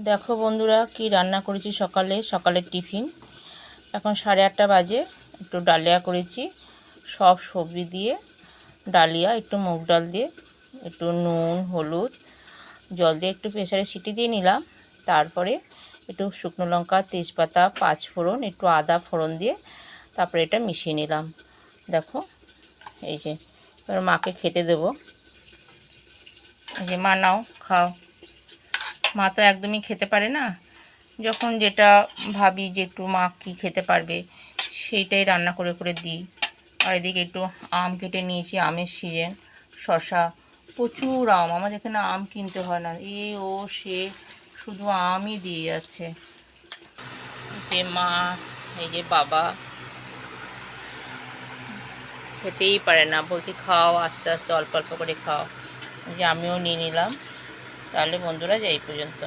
দেখো বন্ধুরা কি রান্না করেছি সকালের টিফিন। এখন 8:30 বাজে। একটু ডালিয়া করেছি, সব সবজি দিয়ে ডালিয়া, একটু মুগ ডাল দিয়ে, একটু নুন হলুদ জল দিয়ে একটু প্রেসারে সিটি দিয়ে নিলাম। তারপরে একটু শুকনো লঙ্কা, তেজপাতা, পাঁচফোড়ন, একটু আদা ফোড়ন দিয়ে তারপরে এটা মিশিয়ে নিলাম। দেখো এই যে এবার মাকে খেতে দেবো। এই যে মা নাও খাও। মা তো একদমই খেতে পারে না, যখন যেটা ভাবি যে একটু মা কী খেতে পারবে সেইটাই রান্না করে করে দিই। আর এদিকে একটু আম কেটে নিয়েছি, আমের সিজন, শশা, প্রচুর আম। আমার এখানে আম কিনতে হয় না, এ ও সে শুধু আমই দিয়ে যাচ্ছে। যে মা, এই যে বাবা খেতেই পারে না, বলছি খাও আস্তে আস্তে অল্প অল্প করে খাও। যে আমিও নিয়ে নিলাম। তাহলে বন্ধুরা এই পর্যন্ত।